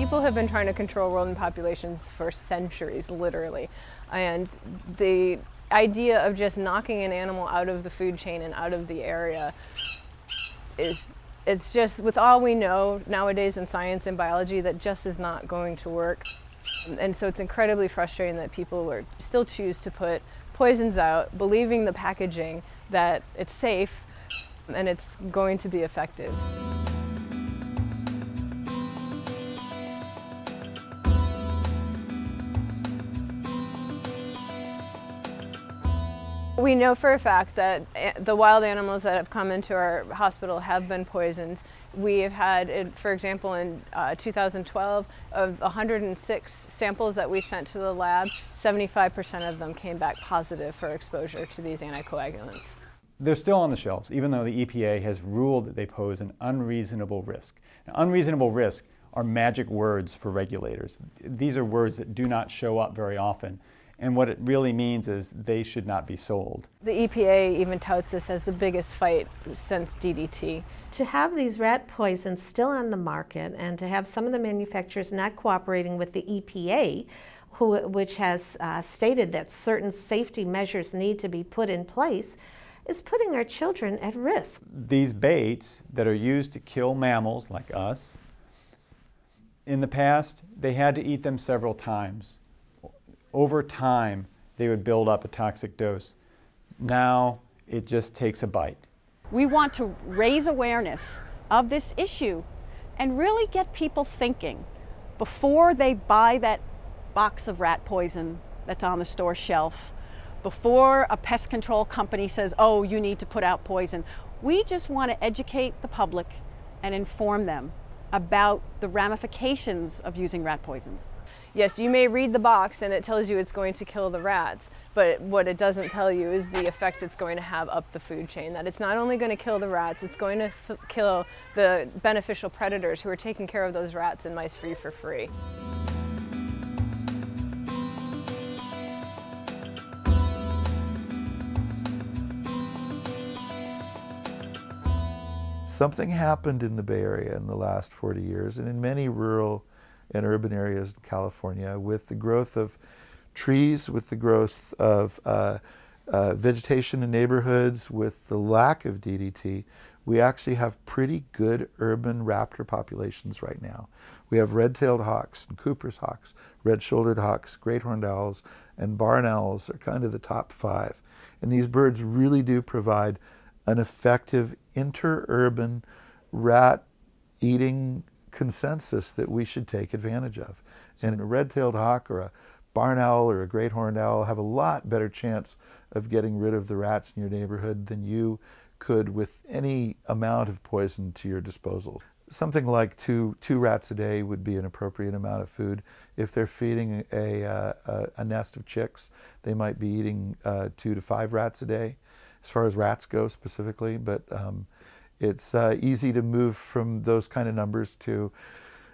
People have been trying to control rodent populations for centuries, literally. And the idea of just knocking an animal out of the food chain and out of the area it's just, with all we know nowadays in science and biology, that just is not going to work. And so it's incredibly frustrating that people still choose to put poisons out, believing the packaging that it's safe and it's going to be effective. We know for a fact that the wild animals that have come into our hospital have been poisoned. We have had, for example, in 2012, of 106 samples that we sent to the lab, 75% of them came back positive for exposure to these anticoagulants. They're still on the shelves, even though the EPA has ruled that they pose an unreasonable risk. Now, unreasonable risk are magic words for regulators. These are words that do not show up very often. And what it really means is they should not be sold. The EPA even touts this as the biggest fight since DDT. To have these rat poisons still on the market and to have some of the manufacturers not cooperating with the EPA, which has stated that certain safety measures need to be put in place, is putting our children at risk. These baits that are used to kill mammals like us, in the past, they had to eat them several times. Over time, they would build up a toxic dose. Now, it just takes a bite. We want to raise awareness of this issue and really get people thinking before they buy that box of rat poison that's on the store shelf, before a pest control company says, oh, you need to put out poison. We just want to educate the public and inform them about the ramifications of using rat poisons. Yes, you may read the box and it tells you it's going to kill the rats, but what it doesn't tell you is the effects it's going to have up the food chain. That it's not only going to kill the rats, it's going to kill the beneficial predators who are taking care of those rats and mice for you for free. Something happened in the Bay Area in the last 40 years and in many rural and urban areas in California with the growth of trees, with the growth of vegetation in neighborhoods, with the lack of DDT. We actually have pretty good urban raptor populations right now. We have red-tailed hawks and Cooper's hawks, red-shouldered hawks, great horned owls, and barn owls are kind of the top 5. And these birds really do provide an effective interurban rat-eating consensus that we should take advantage of. And a red-tailed hawk or a barn owl or a great horned owl have a lot better chance of getting rid of the rats in your neighborhood than you could with any amount of poison to your disposal. Something like two rats a day would be an appropriate amount of food. If they're feeding a nest of chicks, they might be eating 2 to 5 rats a day, as far as rats go specifically. But it's easy to move from those kind of numbers to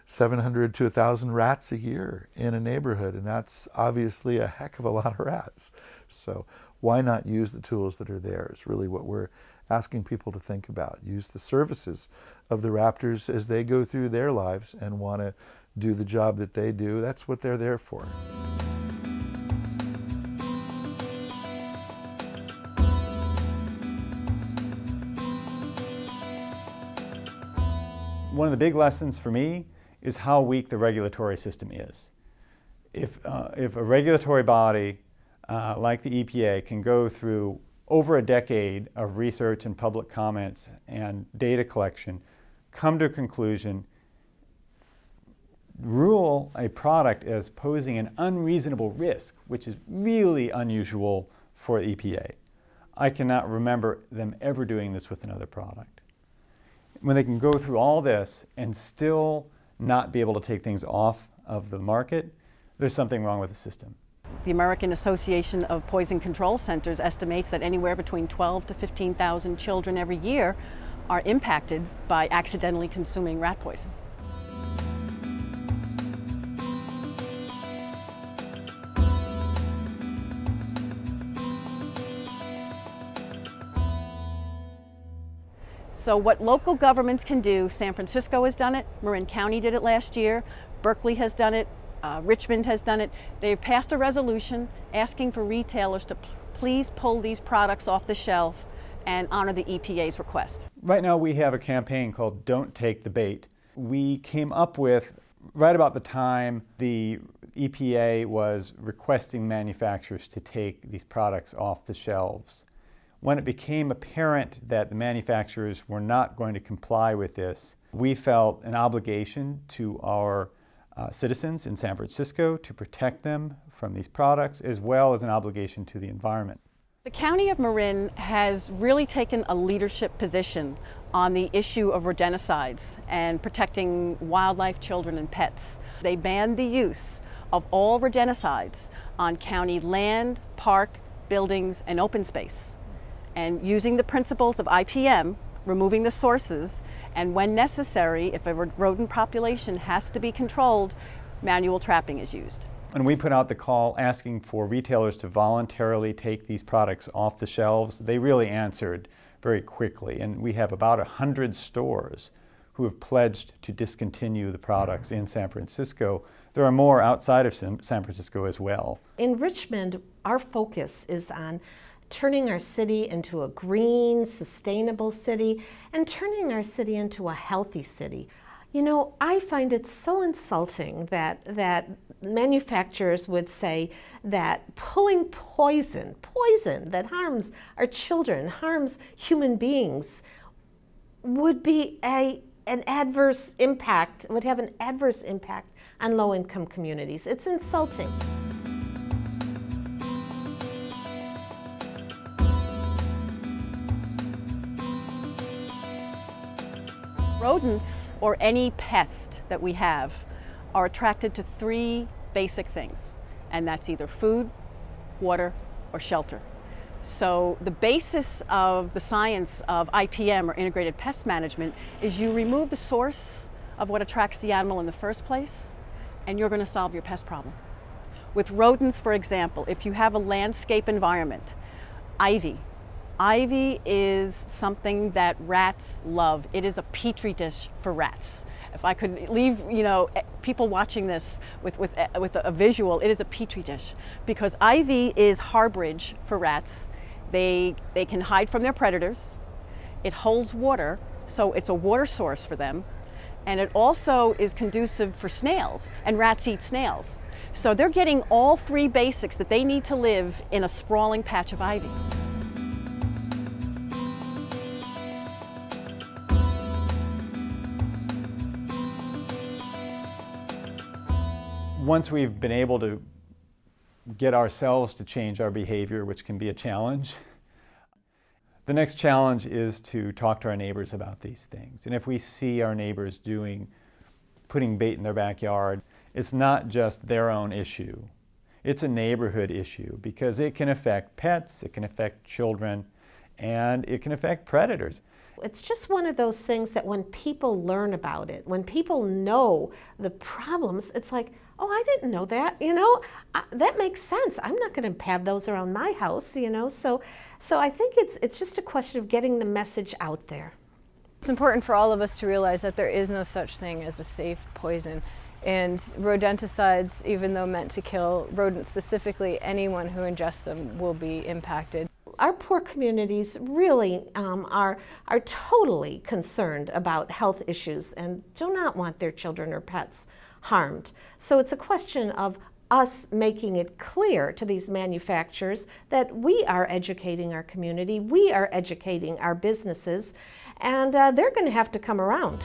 700 to 1,000 rats a year in a neighborhood, and that's obviously a heck of a lot of rats. So why not use the tools that are there is really what we're asking people to think about. Use the services of the Raptors as they go through their lives and want to do the job that they do. That's what they're there for. One of the big lessons for me is how weak the regulatory system is. If a regulatory body like the EPA can go through over a decade of research and public comments and data collection, come to a conclusion, rule a product as posing an unreasonable risk, which is really unusual for the EPA. I cannot remember them ever doing this with another product. When they can go through all this and still not be able to take things off of the market, there's something wrong with the system. The American Association of Poison Control Centers estimates that anywhere between 12,000 to 15,000 children every year are impacted by accidentally consuming rat poison. So what local governments can do, San Francisco has done it, Marin County did it last year, Berkeley has done it, Richmond has done it. They've passed a resolution asking for retailers to please pull these products off the shelf and honor the EPA's request. Right now we have a campaign called Don't Take the Bait. We came up with, right about the time the EPA was requesting manufacturers to take these products off the shelves. When it became apparent that the manufacturers were not going to comply with this, we felt an obligation to our citizens in San Francisco to protect them from these products, as well as an obligation to the environment. The County of Marin has really taken a leadership position on the issue of rodenticides and protecting wildlife, children, and pets. They banned the use of all rodenticides on county land, park, buildings, and open space. And using the principles of IPM, removing the sources, and when necessary, if a rodent population has to be controlled, manual trapping is used. When we put out the call asking for retailers to voluntarily take these products off the shelves, they really answered very quickly. And we have about 100 stores who have pledged to discontinue the products in San Francisco. There are more outside of San Francisco as well. In Richmond, our focus is on turning our city into a green, sustainable city, and turning our city into a healthy city. You know, I find it so insulting that manufacturers would say that pulling poison that harms our children, harms human beings, would be an adverse impact, would have an adverse impact on low-income communities. It's insulting. Rodents, or any pest that we have, are attracted to three basic things, and that's either food, water, or shelter. So the basis of the science of IPM, or integrated pest management, is you remove the source of what attracts the animal in the first place, and you're going to solve your pest problem. With rodents, for example, if you have a landscape environment, ivy is something that rats love. It is a petri dish for rats. If I could leave, people watching this with a visual, it is a petri dish, because ivy is harborage for rats. They can hide from their predators. It holds water, so it's a water source for them. And it also is conducive for snails, and rats eat snails. So they're getting all three basics that they need to live in a sprawling patch of ivy. Once we've been able to get ourselves to change our behavior, which can be a challenge, the next challenge is to talk to our neighbors about these things. And if we see our neighbors putting bait in their backyard, it's not just their own issue. It's a neighborhood issue, because it can affect pets, it can affect children, and it can affect predators. It's just one of those things that when people learn about it, when people know the problems, it's like, oh, I didn't know that, that makes sense. I'm not going to have those around my house, So I think it's just a question of getting the message out there. It's important for all of us to realize that there is no such thing as a safe poison. And rodenticides, even though meant to kill rodents specifically, anyone who ingests them will be impacted. Our poor communities really are totally concerned about health issues and do not want their children or pets harmed. So it's a question of us making it clear to these manufacturers that we are educating our community, we are educating our businesses, and they're going to have to come around.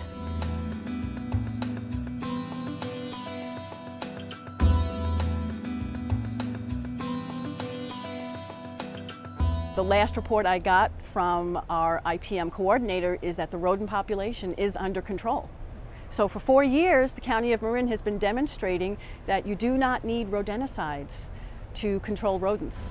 The last report I got from our IPM coordinator is that the rodent population is under control. So for 4 years, the County of Marin has been demonstrating that you do not need rodenticides to control rodents.